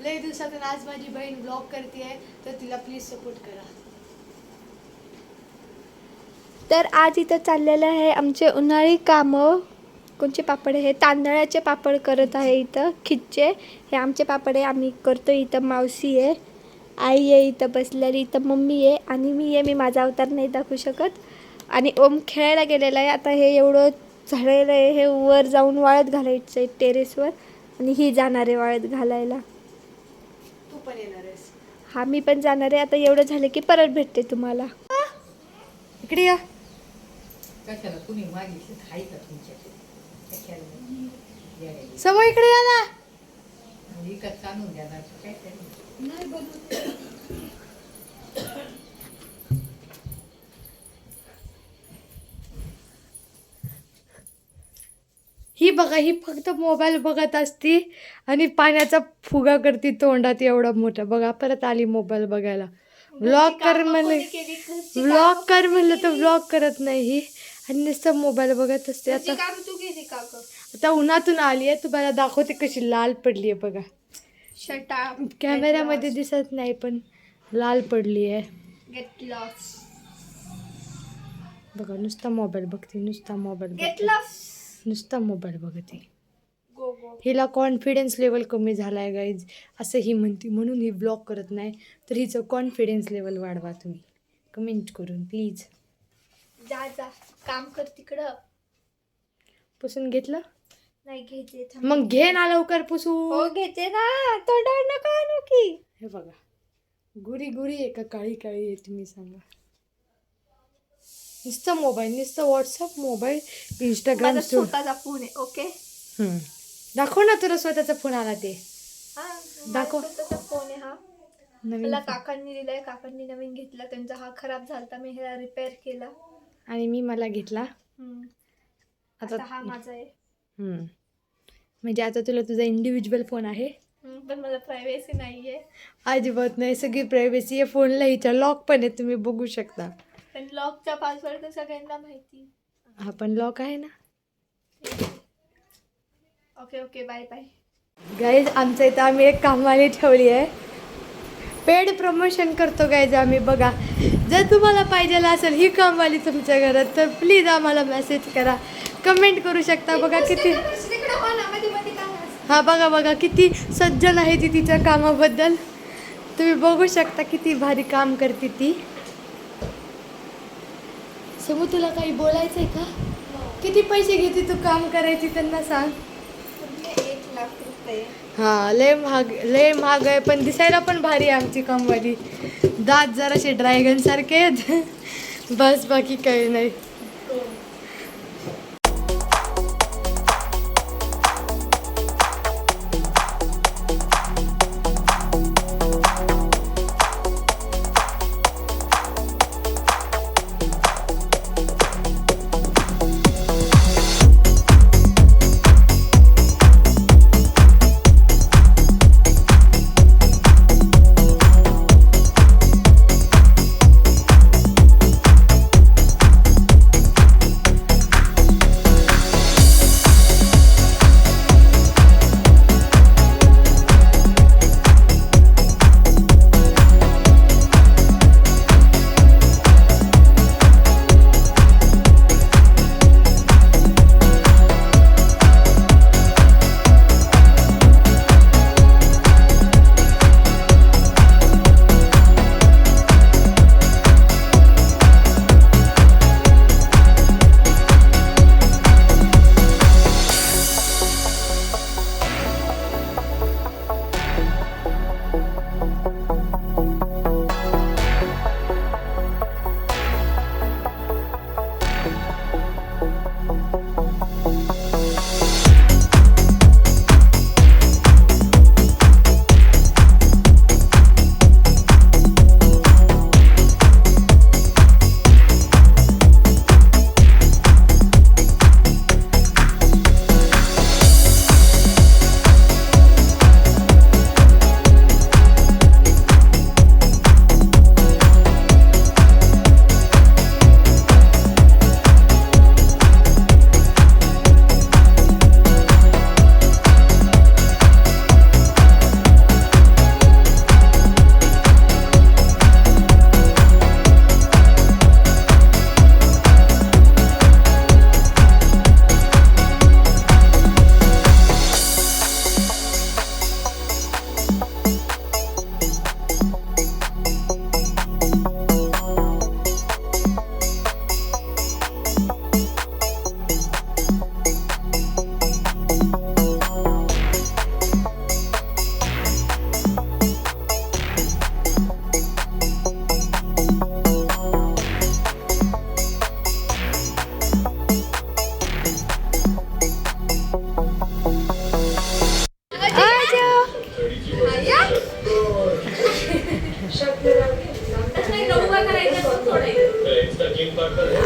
लय दिवसातून आज माझी बहीण ब्लॉग करते तर तिला प्लीज सपोर्ट करा. तर आज इथं चाललेलं आहे आमचे उन्हाळी कामं. कोणचे पापड आहे? तांदळाचे पापड करत आहे इथं खिच्चे. हे आमचे पापड आहे, आम्ही करतो. इथं मावशी आहे, आई आहे इथं बसलेली, इथं मम्मी आहे आणि मी आहे. मी माझा अवतार नाही दाखवू शकत. आणि ओम खेळायला गेलेला आहे. आता हे एवढं झालेलं आहे, हे वर जाऊन वाळत घालायचं आहे टेरेसवर आणि ही जाणार आहे वाळत घालायला. तू पण येणार आहेस? हा, मी पण जाणार आहे. आता एवढं झालं की परत भेटते तुम्हाला. इकडे या. कशाला कुणी मागितलं हाय का तुमच्याकडे? समोर इकडे या ना. विकत आणून द्या ना, काय करायचं? नाही बनवत. ही बघा, ही फक्त मोबाईल बघत असती आणि पाण्याचा फुगा करते तोंडात एवढा मोठा. बघा परत आली मोबाईल बघायला. व्लॉग कर म्हणलं तर व्लॉग करत नाही ही आणि नुसतं मोबाईल बघत असते. आता उन्हातून आली आहे, तुम्हाला दाखवते कशी लाल पडली आहे बघा. कॅमेऱ्यामध्ये दिसत नाही पण लाल पडली आहे. Get lost. बघा नुसता मोबाईल बघते, नुसता मोबाईल गेट बघते, लॉस. नुसता मोबाईल बघते. गो गो. हिला कॉन्फिडन्स लेवल कमी झाला आहे गाईज, असं ही म्हणते, म्हणून ही ब्लॉग करत नाही. तर हिचं कॉन्फिडन्स लेवल वाढवा तुम्ही कमेंट करून प्लीज. जा जा, काम कर तिकडं. पुसून घेतलं? नाही घ्यायचे. मग घे ना लवकर पुसू. हो घेते ना, तोंडावर नका आणू की. हे बघा, गुरी गुरी आहे का काळी काळी आहे तुम्ही सांगा. नुसतं मोबाईल, नुसतं व्हॉट्सअप, मोबाईल, इंस्टाग्राम. माझा स्वतःचा फोन आहे. ओके, दाखव ना तुला स्वतःचा फोन आला ते. दाखव. स्वतःचा फोन आहे हा. नवीन मला काकांनी दिलाय, काकांनी नवीन घेतला. त्यांचा हा खराब झालता, मी ह्याला रिपेअर केला आणि मी मला घेतला. आता हा माझा आहे. म्हणजे आता तुला तुझा इंडिव्हिज्युअल फोन आहे. पण मला प्रायव्हसी नाहीये. अजिबात नाही, सगळी प्रायव्हसी आहे फोनला. हिच्या लॉक पण आहे, तुम्ही बघू शकता. पण लॉकचा पासवर्ड तर सगळ्यांना माहिती. हा पण लॉक आहे ना. Okay okay, bye bye. Guys आमच्या इथं आम्ही एक कामवाली ठेवली आहे. पेड प्रमोशन करतो गाईज आम्ही. बघा, जर तुम्हाला पाहिजे असेल ही कामवाली तुमच्या घरात तर प्लीज आम्हाला मेसेज करा, कमेंट करू शकता. बघा किती, हा बघा बघा किती सज्जन आहे ती तिच्या कामाबद्दल. तुम्ही बघू शकता किती भारी काम करते ती. समू तुला काही बोलायचं आहे का? किती पैसे घेते तू काम करायची त्यांना सांग. 1 लाख रुपये. हा, लय महाग आहे पण दिसायला पण भारी आहे आमची कामवाली. दात जराशे ड्रॅगन सारखे आहेत. बस बाकी काही नाही. starter है